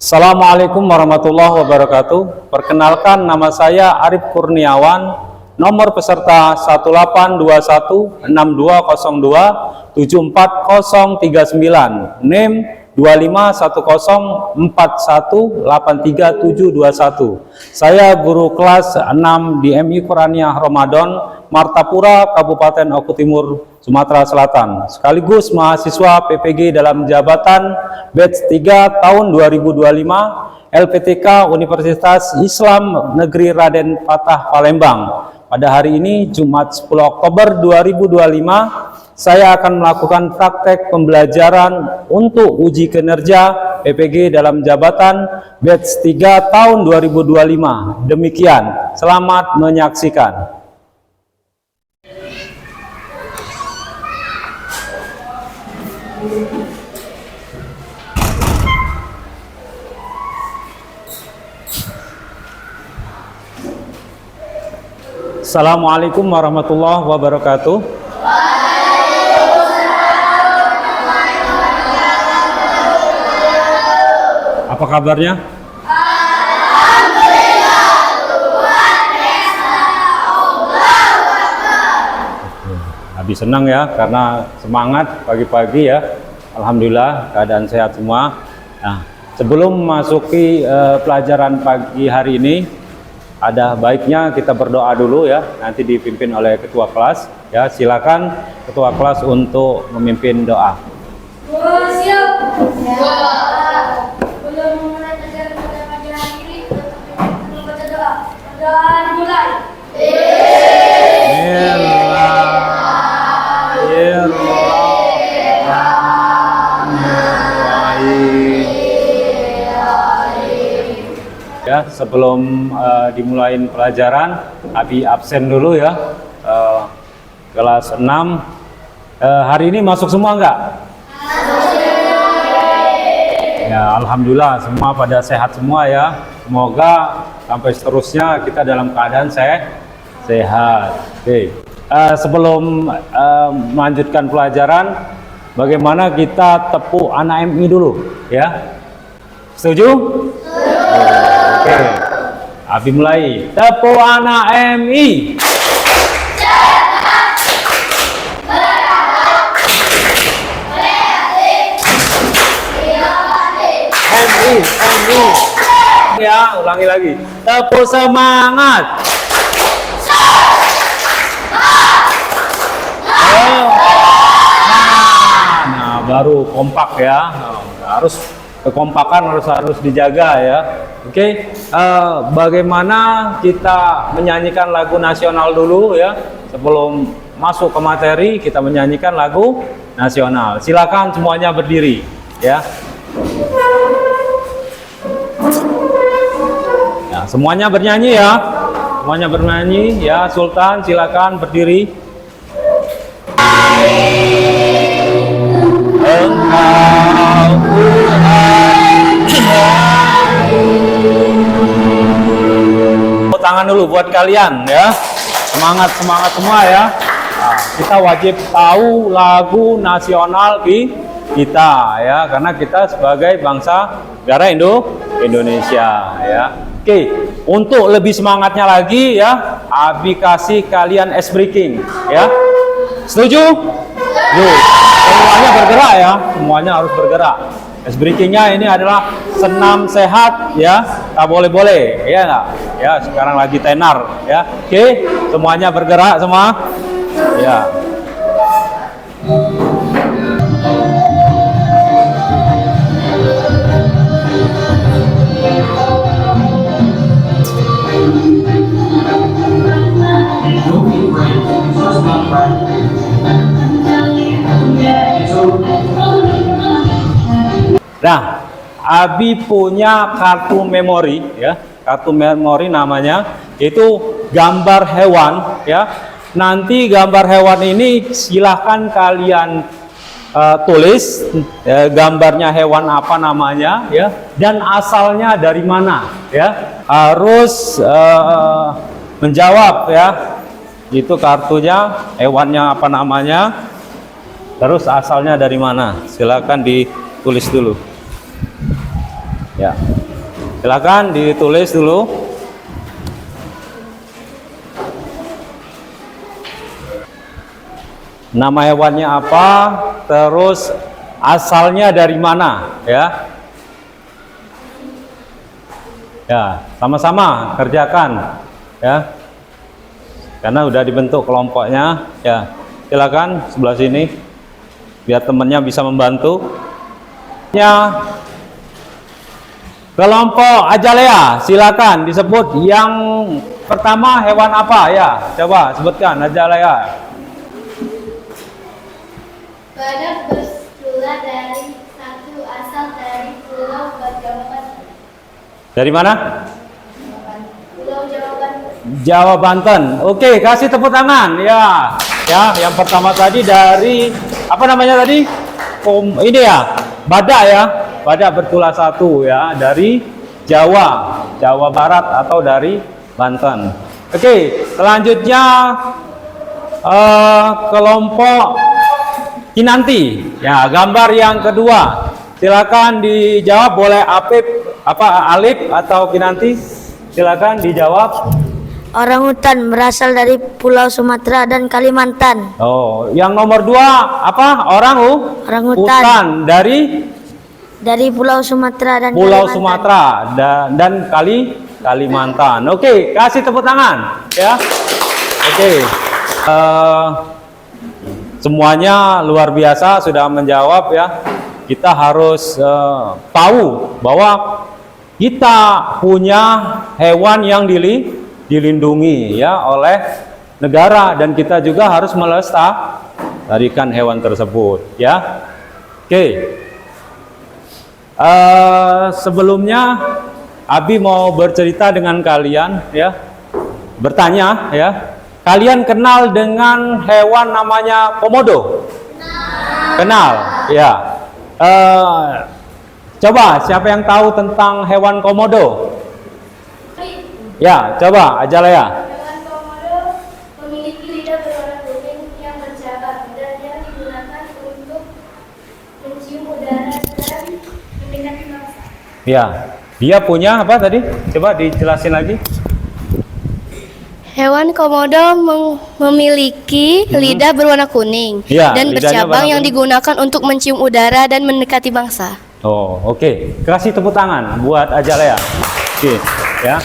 Assalamualaikum warahmatullahi wabarakatuh. Perkenalkan, nama saya Arif Kurniawan. Nomor peserta 186202740039. NIM 2510418371. Saya guru kelas 6 di MI Quraniah Ramadan, Martapura, Kabupaten Oku Timur, Sumatera Selatan. Sekaligus mahasiswa PPG dalam jabatan batch 3 tahun 2025 LPTK Universitas Islam Negeri Raden Patah Palembang. Pada hari ini Jumat 10 Oktober 2025 saya akan melakukan praktek pembelajaran untuk uji kinerja PPG dalam jabatan batch 3 tahun 2025. Demikian, selamat menyaksikan. Assalamualaikum warahmatullahi wabarakatuh. Apa kabarnya? Alhamdulillah, Tuhan Esa Allah. Habis senang ya, karena semangat pagi-pagi ya. Alhamdulillah keadaan sehat semua. Nah, sebelum memasuki pelajaran pagi hari ini, ada baiknya kita berdoa dulu ya. Nanti dipimpin oleh ketua kelas ya. Silakan ketua kelas untuk memimpin doa. Siap. Belum mulai pelajaran pada pagi hari ini, kita membaca doa. Dan mulai. Ya, sebelum dimulain pelajaran, Abi absen dulu ya. Kelas 6. Hari ini masuk semua enggak? Ya, alhamdulillah semua pada sehat semua ya. Semoga sampai seterusnya kita dalam keadaan sehat. Oke. Sebelum melanjutkan pelajaran, bagaimana kita tepuk anak MI dulu ya? Setuju? Oke. Abi mulai. Tepuk anak MI. MI. Ya, ulangi lagi. Tepuk semangat. Nah, baru kompak ya. Harus kekompakan harus dijaga ya. Oke. Bagaimana kita menyanyikan lagu nasional dulu ya? Sebelum masuk ke materi, kita menyanyikan lagu nasional. Silakan semuanya berdiri ya. Ya, semuanya bernyanyi ya. Semuanya bernyanyi ya. Sultan silakan berdiri. Engkau Tuhan. Tepuk tangan dulu buat kalian ya. Semangat semua ya. Nah, kita wajib tahu lagu nasional kita ya, karena kita sebagai bangsa negara Indonesia ya. Oke, untuk lebih semangatnya lagi ya, Abi kasih kalian ice breaking ya. Setuju? Yuk, semuanya bergerak ya, semuanya harus bergerak. Ice breakingnya ini adalah senam sehat ya, tak boleh ya nggak? Ya, sekarang lagi tenar ya. Oke, semuanya bergerak semua ya. Nah, Abi punya kartu memori ya, kartu memori namanya, itu gambar hewan ya. Nanti gambar hewan ini silahkan kalian tulis gambarnya hewan apa namanya ya, dan asalnya dari mana ya. Harus menjawab ya. Itu kartunya, hewannya apa namanya, terus asalnya dari mana. Silakan ditulis dulu. Ya. Silakan ditulis dulu. Nama hewannya apa? Terus asalnya dari mana, ya? Ya, sama-sama kerjakan, ya. Karena udah dibentuk kelompoknya, ya. Silakan sebelah sini, biar temennya bisa membantu. Ya, kelompok Ajalea, silakan disebut yang pertama hewan apa ya? Coba sebutkan Ajalea. Badak bercula dari satu asal dari Pulau Jawa Banten. Dari mana? Pulau Jawa Banten. Jawa Banten. Oke, kasih tepuk tangan. Ya, ya. Yang pertama tadi dari apa namanya tadi? Ini ya, badak ya. Badak bercula satu ya dari Jawa Barat atau dari Banten. Oke, selanjutnya kelompok Kinanti. Ya, gambar yang kedua. Silakan dijawab, boleh Alif atau Kinanti. Silakan dijawab. Orangutan berasal dari Pulau Sumatera dan Kalimantan. Oh, yang nomor 2 apa? Orangutan Hutan dari Pulau Sumatera dan Pulau Kalimantan. Sumatera dan Kalimantan. Oke, kasih tepuk tangan ya. Oke. Semuanya luar biasa sudah menjawab ya. Kita harus tahu bahwa kita punya hewan yang dilindungi ya oleh negara, dan kita juga harus melestarikan hewan tersebut ya. Oke. Sebelumnya Abi mau bercerita dengan kalian ya, bertanya ya. Kalian kenal dengan hewan namanya komodo? Kenal ya. Coba siapa yang tahu tentang hewan komodo? Ya, coba Ajalea. Hewan komodo memiliki lidah berwarna kuning yang bercabang dan yang digunakan untuk mencium udara dan mendekati mangsa. Ya, dia punya apa tadi? Coba dijelasin lagi. Hewan komodo memiliki lidah berwarna kuning Ya, dan lidahnya bercabang warna yang kuning. digunakan untuk mencium udara dan mendekati mangsa. Oh, oke. Kasih tepuk tangan buat Ajalea. Oke, ya.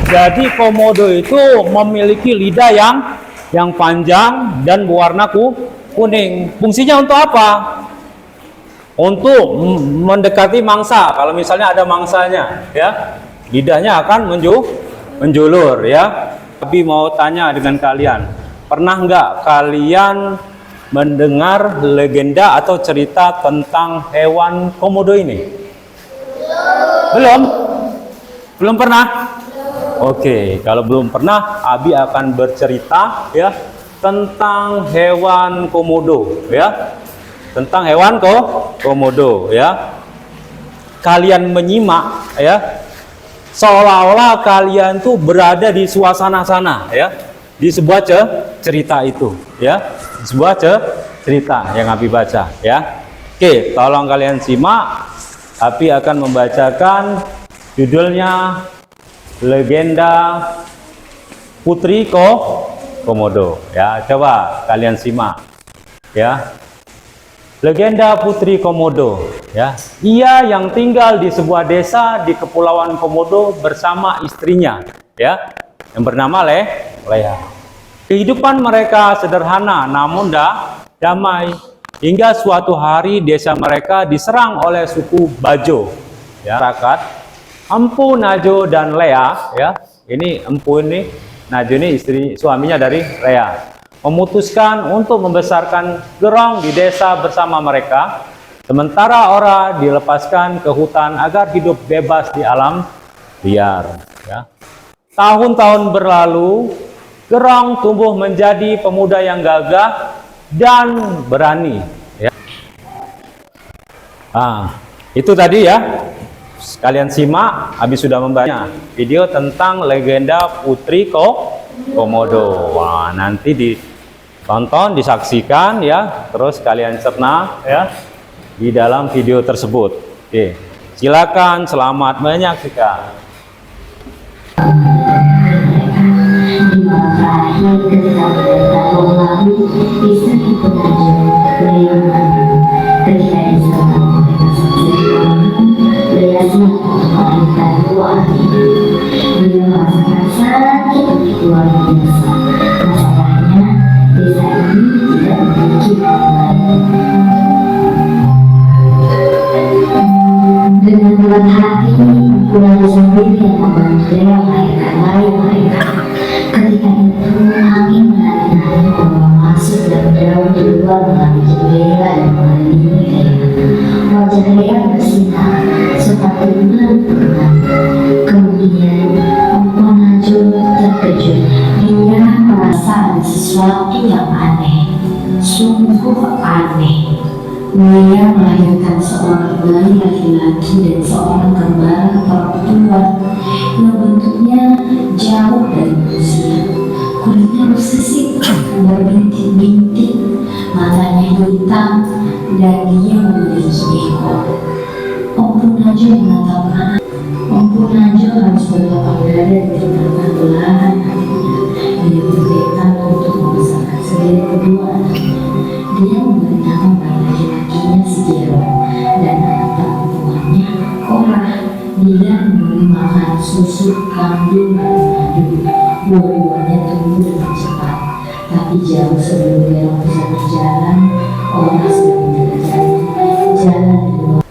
Jadi komodo itu memiliki lidah yang panjang dan berwarna kuning. Fungsinya untuk apa? Untuk mendekati mangsa. Kalau misalnya ada mangsanya, ya, lidahnya akan menjulur, ya. Tapi mau tanya dengan kalian, pernah nggak kalian mendengar legenda atau cerita tentang hewan komodo ini? Belum? Belum pernah? Oke, kalau belum pernah, Abi akan bercerita ya tentang hewan komodo ya. Tentang hewan komodo ya. Kalian menyimak ya, seolah-olah kalian tuh berada di suasana sana ya, di sebuah cerita itu ya, di sebuah cerita yang Abi baca ya. Oke, tolong kalian simak. Abi akan membacakan judulnya Legenda Putri Komodo ya. Coba kalian simak ya. Legenda Putri Komodo ya. Ia yang tinggal di sebuah desa di Kepulauan Komodo bersama istrinya ya, yang bernama Lea. Kehidupan mereka sederhana namun damai, hingga suatu hari desa mereka diserang oleh suku Bajo ya. Rakat Empu, Najo dan Lea ya. Ini Empu ini, Najo ini istri suaminya dari Lea, memutuskan untuk membesarkan gerong di desa bersama mereka, sementara Ora dilepaskan ke hutan agar hidup bebas di alam liar ya. Tahun-tahun berlalu, gerong tumbuh menjadi pemuda yang gagah dan berani ya. Itu tadi ya. Kalian simak, habis sudah membaca video tentang legenda Putri Komodo. Wah, nanti ditonton, disaksikan ya, terus kalian cerna ya di dalam video tersebut. Oke. Silakan, selamat menyaksikan. Di malam terakhir ketika mereka mengalami istri penaju Leonardo. Ketika disertai mereka sendiri, Lea siap mengalihkan ruang ini. Beliau merasakan sakit luar biasa. Masalahnya, desa ini tidak memiliki pemain. Dengan berat hati, Pulau sendiri yang membantu Lea melahirkan bayi mereka. Ketika itu, angin menari-nari membawa masuk dan daun di luar melalui jendela dan mengelilingi Lea. Wajah Lea bersinar seperti bulan purnama. Kemudian, Empu Najwa terkejut. Dia merasa ada sesuatu yang aneh, sungguh aneh. Lea melahirkan seorang bayi laki-laki dan seorang kembar perempuan yang bentuknya jauh dari manusia. Kulitnya bersisik, berbintik-bintik, matanya hitam, dan dia memiliki ekor. Empu Najwa mengatakan, Empu Najwa harus berlapang dada dan meninggalkan belahan hatinya. Dia bertekad untuk membesarkan sendiri kedua anaknya. Dia memberi nama bayi laki-lakinya Sigero dan anak perempuannya Korah. Dia memberi makan susu kambing dan madu. Buah-buahnya tumbuh dengan cepat, tapi jauh sebelum dia bisa berjalan, Korah sudah mengerjakan jalan di luar.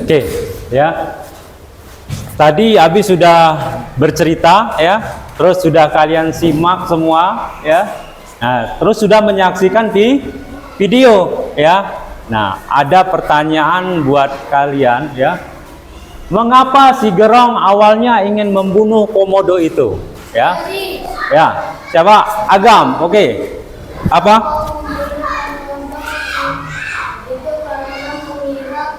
Oke, ya. Tadi Abi sudah bercerita, ya. Terus sudah kalian simak semua, ya. Nah, terus sudah menyaksikan di video, ya. Nah, ada pertanyaan buat kalian, ya. Mengapa si Gerong awalnya ingin membunuh Komodo itu? Ya, ya. Siapa? Agam. Oke. Apa? Itu karena mengira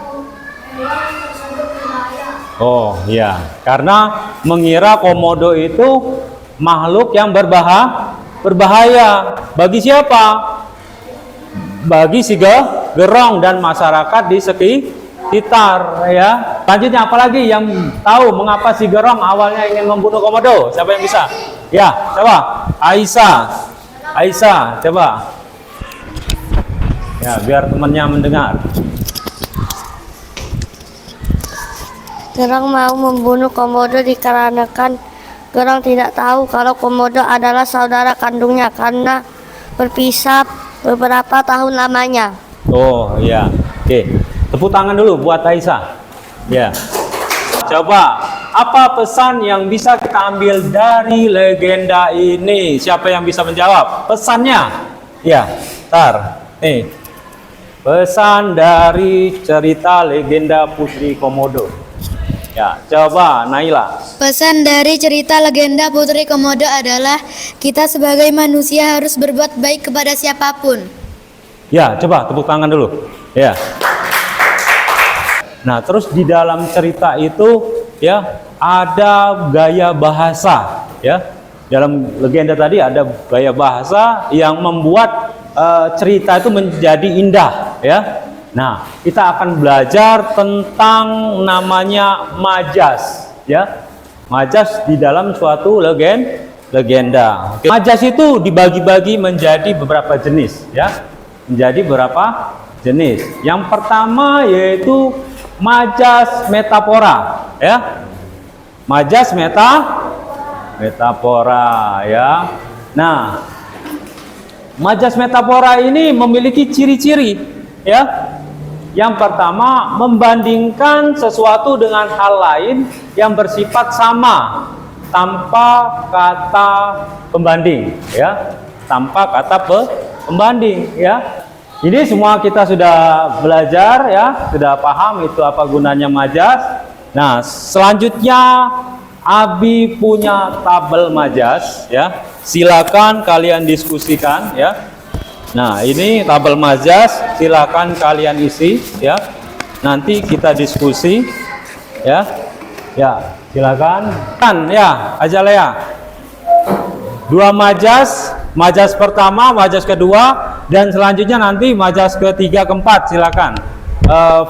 hewan tersebut berbahaya. Oh, iya. Karena mengira Komodo itu makhluk yang berbahaya. Bagi siapa? Bagi si Gerong dan masyarakat di sekitar, ya. Selanjutnya apalagi yang tahu mengapa si Gerong awalnya ingin membunuh Komodo? Siapa yang bisa? Ya, siapa? Aisyah, coba. Ya, biar temannya mendengar. Gerong mau membunuh Komodo dikarenakan Gerong tidak tahu kalau Komodo adalah saudara kandungnya karena berpisah beberapa tahun lamanya. Oh iya, oke. Tepuk tangan dulu buat Aisyah. Ya. Coba, apa pesan yang bisa kita ambil dari legenda ini? Siapa yang bisa menjawab? Pesannya? Ya, ntar. Nih, pesan dari cerita legenda Putri Komodo. Ya, coba Naila. Pesan dari cerita legenda Putri Komodo adalah kita sebagai manusia harus berbuat baik kepada siapapun. Ya, coba tepuk tangan dulu. Ya. Nah, terus di dalam cerita itu, ya, ada gaya bahasa, ya. Dalam legenda tadi ada gaya bahasa yang membuat cerita itu menjadi indah, ya. Nah, kita akan belajar tentang namanya majas, ya. Majas di dalam suatu legenda. Oke. Majas itu dibagi-bagi menjadi beberapa jenis, ya. Menjadi beberapa jenis. Yang pertama yaitu majas metafora, ya. Majas metafora, ya. Nah, majas metafora ini memiliki ciri-ciri, ya. Yang pertama, membandingkan sesuatu dengan hal lain yang bersifat sama tanpa kata pembanding, ya. Tanpa kata pembanding, ya. Ini semua kita sudah belajar, ya, sudah paham itu apa gunanya majas. Nah, selanjutnya Abi punya tabel majas, ya. Silakan kalian diskusikan, ya. Nah, ini tabel majas, silakan kalian isi, ya. Nanti kita diskusi, ya. Ya, silakan. Kan, ya, Azalea. 2 majas, majas pertama, majas kedua, dan selanjutnya nanti majas ketiga, keempat, silakan.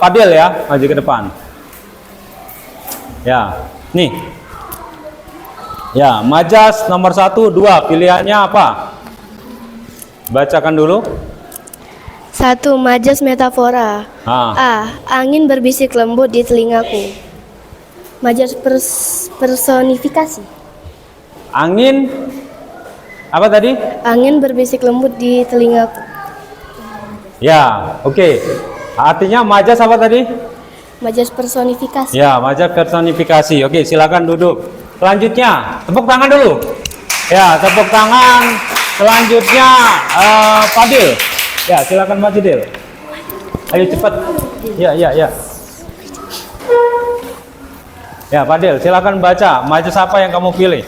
Fadil ya, maju ke depan. Ya, nih. Ya, majas nomor 1, 2, pilihannya apa? Bacakan dulu. 1. Majas metafora. Ah. A. Angin berbisik lembut di telingaku. Majas personifikasi. Angin apa tadi? Angin berbisik lembut di telingaku. Ya, oke. Artinya majas apa tadi? Majas personifikasi. Ya, majas personifikasi. Oke, silakan duduk. Selanjutnya, tepuk tangan dulu. Ya, tepuk tangan. Selanjutnya, Fadil. Ya, silakan Fadil. Ayo cepat. Ya. Ya, Fadil, silakan baca. Majas apa yang kamu pilih?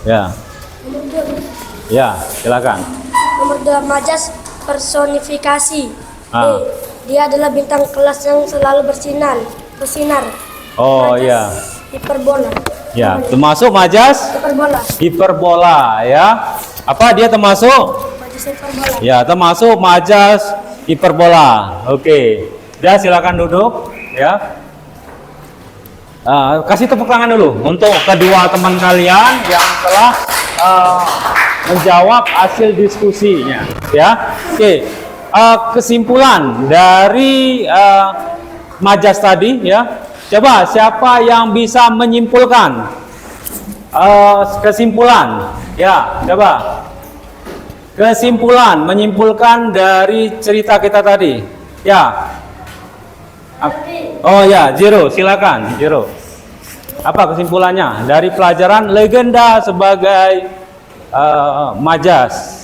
Ya. Ya, silakan. Nomor 2, majas personifikasi. Ah. Dia adalah bintang kelas yang selalu bersinar. Oh, Majas iya. hiperbola. Ya, termasuk majas Hiperbola. hiperbola ya. Apa dia termasuk? Majas hiperbola. Ya, termasuk majas hiperbola. Oke. Ya, silakan duduk ya. Kasih tepuk tangan dulu untuk kedua teman kalian yang telah menjawab hasil diskusinya ya. Oke. Kesimpulan dari majas tadi ya. Coba siapa yang bisa menyimpulkan kesimpulan? Ya, coba. Kesimpulan menyimpulkan dari cerita kita tadi. Ya. Oh ya, Jiro, silakan, Jiro. Apa kesimpulannya dari pelajaran legenda sebagai majas?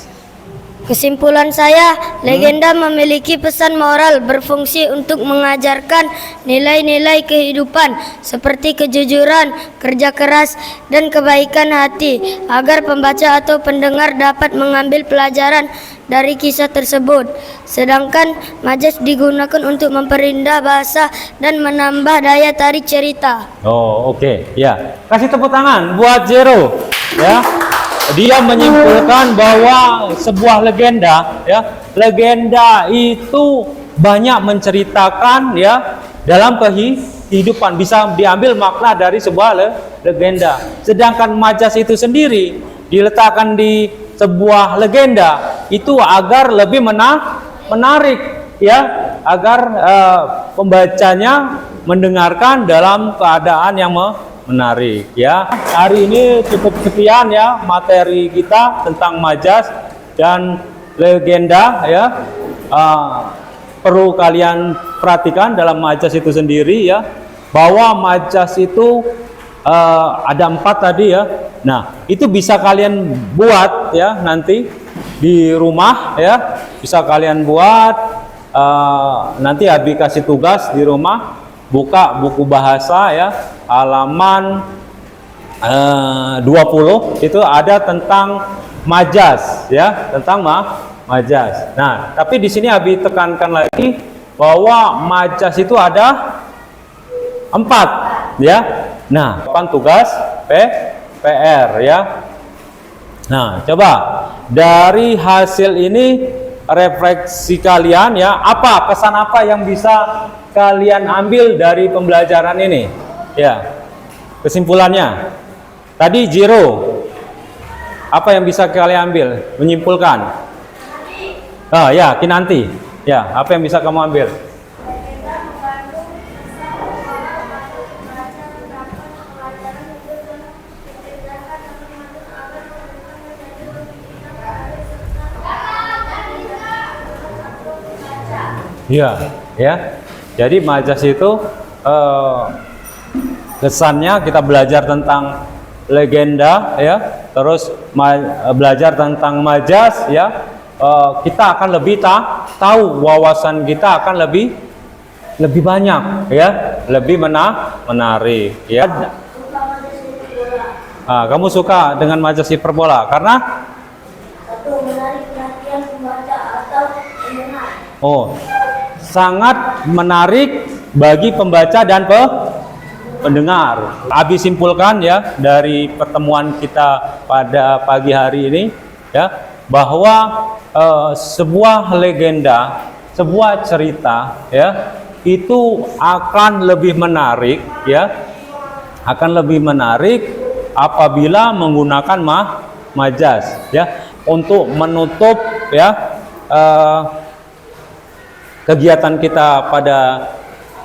Kesimpulan saya, legenda memiliki pesan moral berfungsi untuk mengajarkan nilai-nilai kehidupan seperti kejujuran, kerja keras, dan kebaikan hati agar pembaca atau pendengar dapat mengambil pelajaran dari kisah tersebut. Sedangkan majas digunakan untuk memperindah bahasa dan menambah daya tarik cerita. Oh, oke. Ya. Kasih tepuk tangan buat Jero ya. Dia menyimpulkan bahwa sebuah legenda ya, legenda itu banyak menceritakan ya dalam kehidupan, bisa diambil makna dari sebuah legenda. Sedangkan majas itu sendiri diletakkan di sebuah legenda itu agar lebih menarik ya, agar pembacanya mendengarkan dalam keadaan yang menarik ya. Hari ini cukup sekian ya materi kita tentang majas dan legenda ya. Perlu kalian perhatikan dalam majas itu sendiri ya, bahwa majas itu ada 4 tadi ya. Nah, itu bisa kalian buat ya nanti di rumah ya, bisa kalian buat. Nanti Abi kasih tugas di rumah, buka buku bahasa ya, halaman 20 itu ada tentang majas ya, tentang majas. Nah, tapi di sini Abi tekankan lagi bahwa majas itu ada 4 ya. Nah, tugas PR ya. Nah, coba dari hasil ini refleksi kalian ya, apa pesan apa yang bisa kalian ambil dari pembelajaran ini ya. Kesimpulannya tadi Jiro, apa yang bisa kalian ambil, menyimpulkan? Oh ya, Kinanti ya, apa yang bisa kamu ambil? Ya, ya. Jadi majas itu kesannya kita belajar tentang legenda ya, terus belajar tentang majas ya, kita akan lebih tahu, wawasan kita akan lebih banyak ya, lebih menarik ya. Kamu suka dengan majas hiperbola karena menarik perhatian pembaca atau pendengar. Oh, sangat menarik bagi pembaca dan pendengar. Abi simpulkan ya dari pertemuan kita pada pagi hari ini ya, bahwa sebuah legenda, sebuah cerita ya itu akan lebih menarik ya, akan lebih menarik apabila menggunakan majas ya untuk menutup ya kegiatan kita pada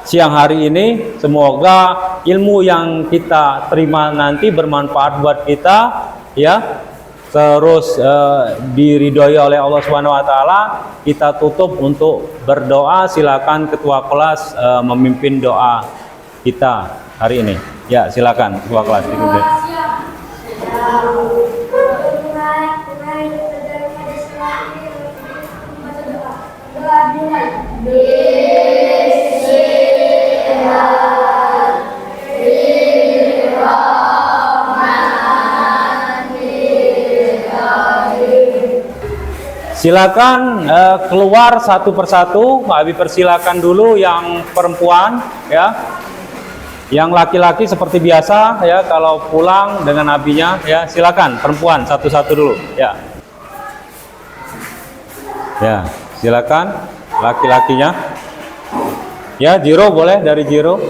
siang hari ini. Semoga ilmu yang kita terima nanti bermanfaat buat kita ya, terus diridhoi oleh Allah Subhanahu wa taala. Kita tutup untuk berdoa. Silakan ketua kelas memimpin doa kita hari ini. Ya, silakan ketua kelas ikuti. Silakan keluar satu persatu. Abi persilakan dulu yang perempuan ya. Yang laki-laki seperti biasa ya, kalau pulang dengan abinya ya. Silakan perempuan satu-satu dulu ya. Ya, silakan laki-lakinya. Ya, Jiro boleh, dari Jiro.